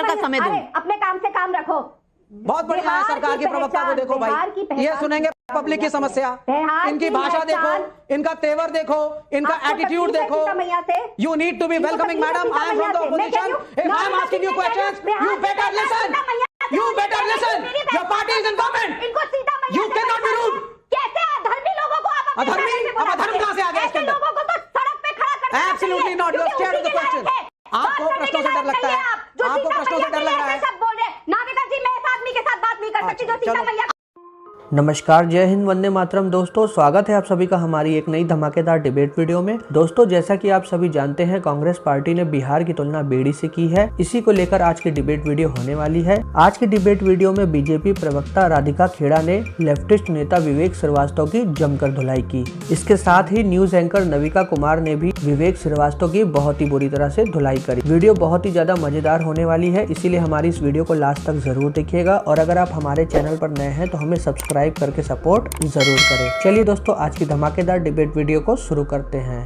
Quarter का समय दूं। अपने काम से काम रखो। बहुत बढ़िया है, सरकार की प्रवक्ता को देखो भाई, ये सुनेंगे पब्लिक की समस्या, इनकी भाषा देखो, इनका तेवर देखो, इनका एटीट्यूड देखो। You need to be welcoming madam, I am from the opposition, if I am asking you questions, you better listen, your party is in government, you can not be rude. कैसे अधर्मी लोगों को आप अधर्मी? अब अधर्म कहां से आ गया इसके अंदर? लोगों को तो सड़क पे खड़ा कर absolutely not, you are scared of the question. आपको प्रश्नों से डर लगता है, आपको प्रश्नों से डर लग रहा है। सब बोल रहे नाविका जी, मैं इस आदमी के साथ बात नहीं कर सकती जो सीता मैया। नमस्कार, जय हिंद, वंदे मातरम। दोस्तों, स्वागत है आप सभी का हमारी एक नई धमाकेदार डिबेट वीडियो में। दोस्तों, जैसा कि आप सभी जानते हैं, कांग्रेस पार्टी ने बिहार की तुलना बेड़ी से की है। इसी को लेकर आज की डिबेट वीडियो होने वाली है। आज की डिबेट वीडियो में बीजेपी प्रवक्ता राधिका खेड़ा ने लेफ्टिस्ट नेता विवेक श्रीवास्तव की जमकर धुलाई की। इसके साथ ही न्यूज एंकर नविका कुमार ने भी विवेक श्रीवास्तव की बहुत ही बुरी तरह से धुलाई करी। वीडियो बहुत ही ज्यादा मजेदार होने वाली है, इसीलिए हमारी इस वीडियो को लास्ट तक जरूर देखिएगा। और अगर आप हमारे चैनल पर नए हैं तो हमें सब्सक्राइब करके सपोर्ट जरूर करें। चलिए दोस्तों, आज की धमाकेदार डिबेट वीडियो को शुरू करते हैं।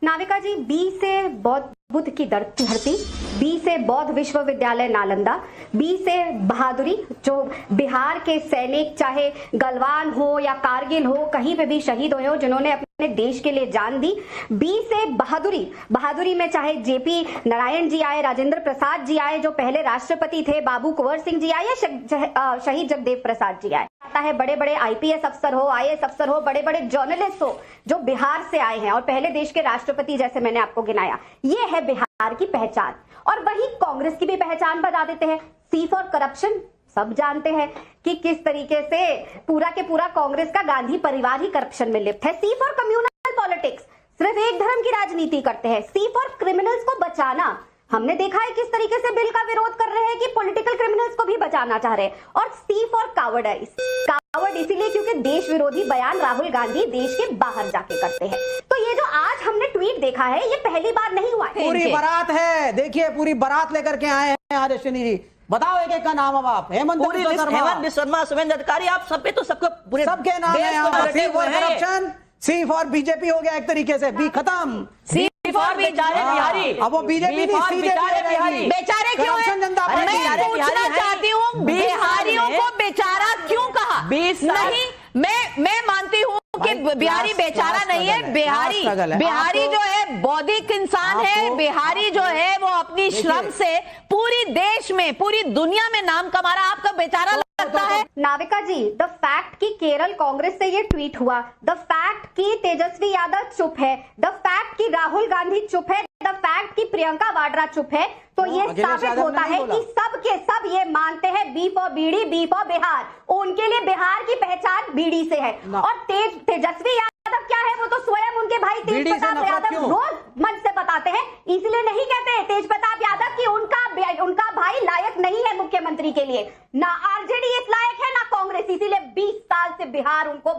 नाविका जी, बी से बौद्ध बुद्ध की धरती, बी से बौद्ध विश्वविद्यालय नालंदा, बी से बहादुरी, जो बिहार के सैनिक चाहे गलवान हो या कारगिल हो, कहीं पे भी शहीद हुए हो, जिन्होंने अपने देश के लिए जान दी। बी से बहादुरी, बहादुरी में चाहे जेपी नारायण जी आए, राजेंद्र प्रसाद जी आए जो पहले राष्ट्रपति थे, बाबू कुंवर सिंह जी आए, या शहीद जगदेव प्रसाद जी आए। आता है बड़े बड़े आईपीएस अफसर हो, आईएएस अफसर हो, बड़े बड़े जर्नलिस्ट हो जो बिहार से आए हैं और पहले देश के राष्ट्रपति जैसे मैंने आपको गिनाया। ये है बिहार की पहचान। और वही कांग्रेस की भी पहचान बता देते हैं। सी फॉर करप्शन, सब जानते हैं कि किस तरीके से पूरा के पूरा कांग्रेस का गांधी परिवार ही करप्शन में लिप्त है। सी फॉर कम्युनल पॉलिटिक्स, सिर्फ एक धर्म की राजनीति करते हैं। सी फॉर क्रिमिनल्स को बचाना, हमने देखा है किस तरीके से बिल का विरोध कर रहे हैं कि पॉलिटिकल क्रिमिनल्स को भी बचाना चाह रहे हैं। और सी फॉर कावर्डाइज, कावर्ड इसीलिए क्योंकि देश विरोधी बयान राहुल गांधी देश के बाहर जाके करते हैं। तो ये जो आज हमने ट्वीट देखा है, ये पहली बार नहीं हुआ है। पूरी बारात है, देखिए पूरी बारात लेकर के आए हैं आज अश्विनी जी। बताओ एक एक का नाम अब आप। हेमंत शर्मा, शुभेंद्र अधिकारी, आप सब पे तो सबके सबके नाम है। C for corruption, C for BJP हो गया एक तरीके से, बी खत्म। सी फॉर बेचारे बिहारी, अब वो बीजेपी नहीं, बेचारे बिहारी। बेचारे क्यों है? मैं पूछना चाहती हूँ, बिहारियों को बेचारा क्यों कहा? नहीं, मैं मानती हूँ कि बिहारी बेचारा नहीं है। बिहारी जो है बौद्धिक इंसान है। बिहारी जो है वो अपनी श्रम से पूरी देश में, पूरी दुनिया में नाम कमा रहा। आपका बेचारा लगता है? नाविका जी, द फैक्ट कि केरल कांग्रेस से ये ट्वीट हुआ, द फैक्ट कि तेजस्वी यादव चुप है, द फैक्ट कि राहुल गांधी चुप है, द फैक्ट कि प्रियंका वाड्रा चुप है, तो ये साबित होता है कि सब के सब ये मानते हैं B for bidi, B for Bihar. उनके लिए बिहार की पहचान बीडी से है। और तेजस्वी यादव क्या है, वो तो स्वयं उनके भाई तेज प्रताप यादव रोज मंच से बताते हैं। इसलिए नहीं कहते तेज प्रताप यादव कि उनका भाई लायक नहीं है मुख्यमंत्री के लिए। ना आरजेडी इस लायक है ना कांग्रेस, इसीलिए 20 साल से बिहार उनको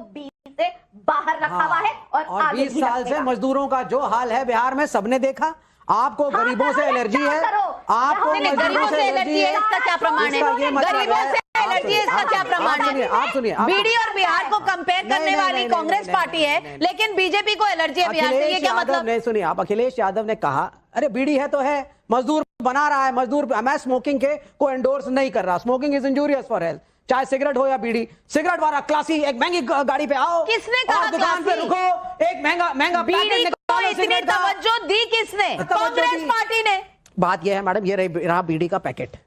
से बाहर रखा हुआ है। और 20 साल से मजदूरों का जो हाल है बिहार में सबने देखा। आपको गरीबों से एलर्जी है, आपको गरीबों से एलर्जी है, इसका क्या प्रमाण है? गरीबों से एलर्जी है, इसका क्या प्रमाण है? आप सुनिए, बीडी और बिहार को कंपेयर करने वाली कांग्रेस पार्टी है, लेकिन बीजेपी को एलर्जी है बिहार से, ये क्या मतलब? नहीं सुनिए आप, अखिलेश यादव ने कहा अरे बीडी है तो है, मजदूर बना रहा है, मजदूर। मैं स्मोकिंग के को एंडोर्स नहीं कर रहा, smoking is injurious for health, चाहे सिगरेट हो या बीड़ी। सिगरेट वाला क्लासी, एक महंगी गाड़ी पे आओ, किसने कहा दुकान पे रुको, एक महंगा बीड़ी को इतनी तवज्जो दी किसने? कांग्रेस पार्टी ने। बात यह है मैडम, ये रहा बीड़ी का पैकेट,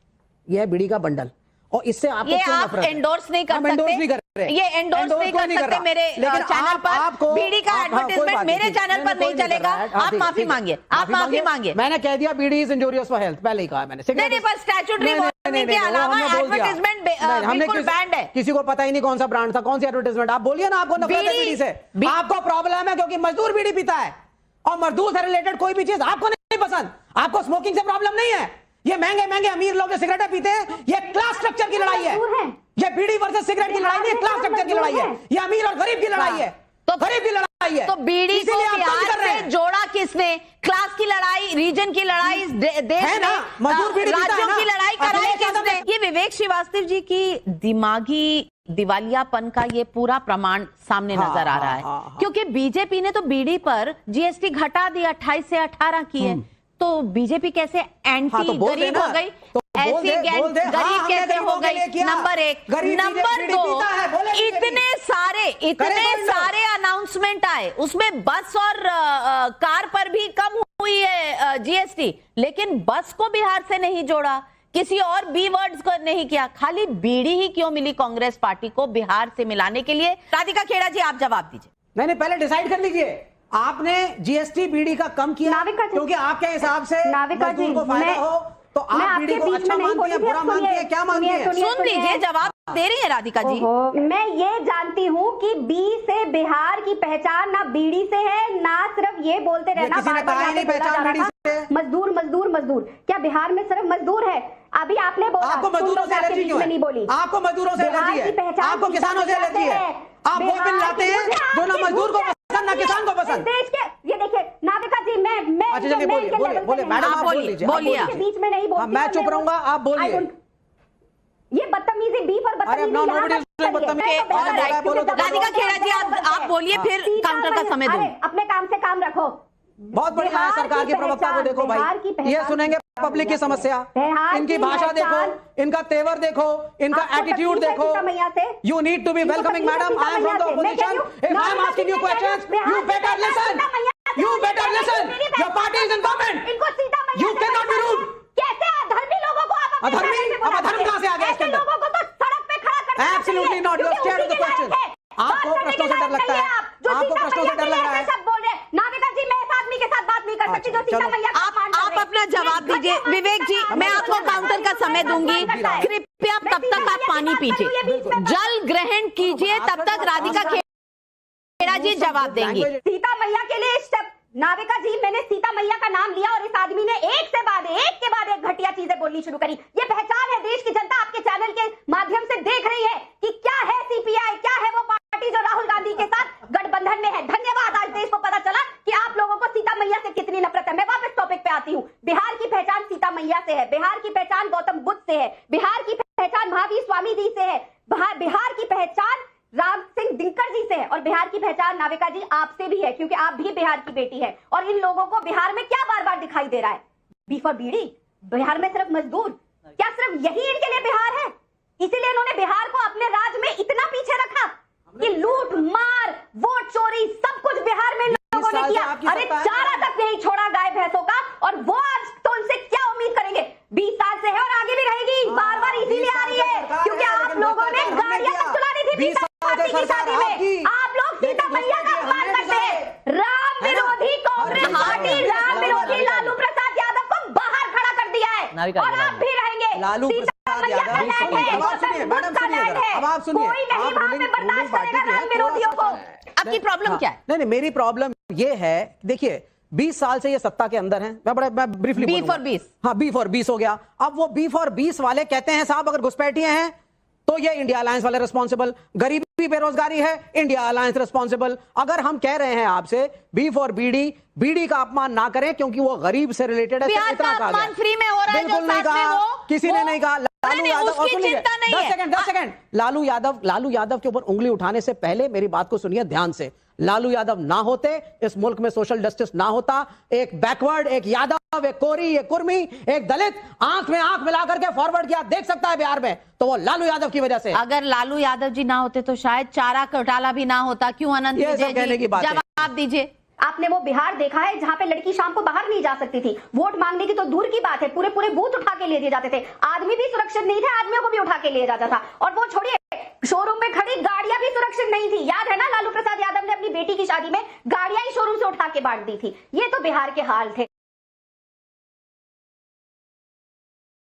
ये है बीड़ी का बंडल, और इससे आपको ये आप एंडोर्स नहीं कर सकते, ये एंडोर्स नहीं कर सकते मेरे चैनल पर। बीड़ी का एडवर्टाइजमेंट मेरे चैनल पर नहीं चलेगा। आप माफी मांगिए, आप माफी मांगिए। मैंने कह दिया बीड़ी इज इंजूरियस फॉर हेल्थ, पहले ही कहा मैंने। नहीं, पर स्टैट्यूटरी वार्निंग के अलावा एडवर्टाइजमेंट बिल्कुल बैंड है। किसी को पता ही नहीं कौन सा ब्रांड था, कौन सी एडवर्टाइजमेंट। आप बोलिए ना, आपको नफरत है बीड़ी से, आपको प्रॉब्लम है क्योंकि मजदूर बीड़ी पीता है, और मजदूर से रिलेटेड कोई भी चीज आपको नहीं पसंद। आपको स्मोकिंग से प्रॉब्लम नहीं है। ये महंगे अमीर लोग जो सिगरेटें पीते हैं, ये क्लास स्ट्रक्चर की लड़ाई है। ये बीड़ी वर्सेस सिगरेट की लड़ाई नहीं, क्लास स्ट्रक्चर की लड़ाई है। ये अमीर और गरीब की लड़ाई है, तो गरीब की लड़ाई है। तो बीड़ी को बिहार से जोड़ा किसने? क्लास की लड़ाई, रीजन की लड़ाई, देश में मजदूर बीड़ी राज्यों की लड़ाई कराई किसने? ये विवेक श्रीवास्तव जी की दिमागी दिवालियापन का ये पूरा प्रमाण सामने नजर आ रहा है। क्योंकि बीजेपी ने तो बीड़ी पर जीएसटी घटा दिया, 28 से 18 की है, तो बीजेपी कैसे एंटी गरीब हो गई, ऐसी गरीब कैसे हो गई? नंबर एक। नंबर दो, इतने सारे अनाउंसमेंट आए, उसमें बस और कार पर भी कम हुई है जीएसटी, लेकिन बस को बिहार से नहीं जोड़ा, किसी और बी वर्ड्स को नहीं किया, खाली बीड़ी ही क्यों मिली कांग्रेस पार्टी को बिहार से मिलाने के लिए? राधिका खेड़ा जी, आप जवाब दीजिए। नहीं, पहले डिसाइड कर लीजिए, आपने जीएसटी बीड़ी का कम किया क्योंकि आपके हिसाब से मजदूर को फायदा हो, तो आप बीड़ी को अच्छा मानती है, बुरा मानती है, क्या मानती है? सुन लीजिए, जवाब दे रही है राधिका जी। मैं ये जानती हूँ कि बी से बिहार की पहचान ना बीड़ी से है, ना सिर्फ ये बोलते रहना मजदूर मजदूर मजदूर। क्या बिहार में सिर्फ मजदूर है? अभी आपने बोला आपको मजदूरों से एलर्जी क्यों है? नहीं बोली, आपको मजदूरों से एलर्जी है, आपको किसानों से एलर्जी है। आप वो बिल लाते हैं जो ना मजदूर को पसंद ना किसान को पसंद। देश के ये देखिए नाविका जी, मैं अच्छा चलिए बोलिए मैडम, आप बोल लीजिए, बीच में नहीं बोलती, मैं चुप रहूंगा, आप बोलिए। ये बदतमीजी बीफ और राधिका खेड़ा जी, आप बोलिए, फिर काउंटर का समय दूं। अपने काम से काम रखो। बहुत बढ़िया है, सरकार की प्रवक्ता को देखो भाई, ये सुनेंगे पब्लिक की समस्या, इनकी भाषा देखो, इनका तेवर देखो, इनका एटीट्यूड देखो। You need to be welcoming madam, I am from the opposition, if I am asking you questions, you better listen, your party is in government, you can not be rude. कैसे अधर्मी लोगों को आप अधर्मी? अब अधर्म कहां से आ गया इसके अंदर? लोगों को तो सड़क पे खड़ा कर, absolutely not, you are scared of the question. आपको प्रश्नों से डर लगता है, आपको प्रश्नों से डर लग रहा है। सब बोल रहे हैं नाविका जी, मैं इस आदमी के साथ बात नहीं कर सकती जो सीता मैया का अपमान कर रहे हैं। आप अपना जवाब दीजिए। विवेक जी, मैं आपको काउंटर का समय दूंगी, कृपया तब तक आप पानी पीजिए, जल ग्रहण कीजिए, तब तक राधिका खेड़ा जी जवाब देंगी। सीता मैया के लिए स्टेप, नाविका जी, मैंने सीता मैया का नाम लिया और इस आदमी ने एक के बाद एक घटिया चीजें बोलनी शुरू करी। ये पहचान है, देश की जनता आपके चैनल के माध्यम से देख रही है कि क्या है सीपीआई, क्या है वो पार्टी जो राहुल गांधी के साथ गठबंधन में है। धन्यवाद, आज देश को पता चला कि आप लोगों को सीता मैया से कितनी नफरत है। मैं वापस टॉपिक पे आती हूँ। बिहार की पहचान सीता मैया से है, बिहार की पहचान गौतम बुद्ध से है, बिहार की पहचान महावीर स्वामी जी से है, बिहार की पहचान राम सिंह दिनकर जी से है, और बिहार की पहचान नाविका जी आपसे भी है, क्योंकि आप भी बिहार की बेटी है। और इन लोगों को बिहार में क्या बार बार दिखाई दे रहा है? बीफ और बीड़ी, बिहार में सिर्फ मजदूर, क्या सिर्फ यही इनके लिए बिहार है? इसीलिए इन्होंने बिहार को अपने राज में इतना पीछे रखा कि लूट मार, वोट चोरी, सब कुछ बिहार में लोगों ने किया। अरे चारा तक नहीं छोड़ा गाय भैंसों का, और वो आज तो उनसे क्या उम्मीद करेंगे? 20 साल से है और आगे भी रहेगी, बार बार इसीलिए आ रही है क्योंकि आप लोगों ने गाड़ियां तक चुला दी थी 20 पार्टी की शादी में। आप लोग सीता मैया का अपमान करते हैं। राम विरोधी कांग्रेस पार्टी, राम विरोधी लालू प्रसाद यादव को बाहर खड़ा कर दिया है, और आप भी रहेंगे। लालू प्रसाद यादव, मैडम सुनिए, कोई नहीं वहां पे बर्दाश्त करेगा राम विरोधियों को। आपकी प्रॉब्लम क्या है? नहीं, मेरी प्रॉब्लम ये है, देखिए 20 साल से ये सत्ता के अंदर हैं। मैं ब्रीफली बी फॉर 20, हाँ, बी फॉर 20 हो गया। अब वो बी फॉर 20 वाले कहते हैं साहब अगर घुसपैठिए हैं तो ये इंडिया अलायंस वाले रिस्पॉन्सिबल, गरीबी बेरोजगारी है इंडिया अलायंस रिस्पॉन्सिबल। अगर हम कह रहे हैं आपसे बी फॉर बीडी का अपमान ना करें क्योंकि वो गरीब से रिलेटेड है, इतना कहा गया। फ्री में हो रहा है, बिल्कुल नहीं कहा, किसी ने नहीं कहा। लालू यादव, 10 सेकंड, लालू यादव के ऊपर उंगली उठाने से पहले मेरी बात को सुनिए ध्यान से। लालू यादव ना होते, इस मुल्क में सोशल जस्टिस ना होता। एक बैकवर्ड, एक यादव, एक कोरी, एक कुर्मी, एक दलित आंख में आंख मिलाकर के फॉरवर्ड किया देख सकता है बिहार में, तो वो लालू यादव की वजह से। अगर लालू यादव जी ना होते तो शायद चारा घोटाला भी ना होता। क्यों अनंत विजय जी, जवाब दीजिए। आपने वो बिहार देखा है जहां पे लड़की शाम को बाहर नहीं जा सकती थी? वोट मांगने की तो दूर की बात है, पूरे पूरे बूथ उठा के ले दिए जाते थे। आदमी भी सुरक्षित नहीं थे, आदमियों को भी उठा के लिया जाता था। और वो छोड़िए, शोरूम में खड़ी गाड़ियां भी सुरक्षित नहीं थी। याद है ना, लालू प्रसाद यादव ने अपनी बेटी की शादी में गाड़ियां ही शोरूम से उठा के बांट दी थी। ये तो बिहार के हाल थे।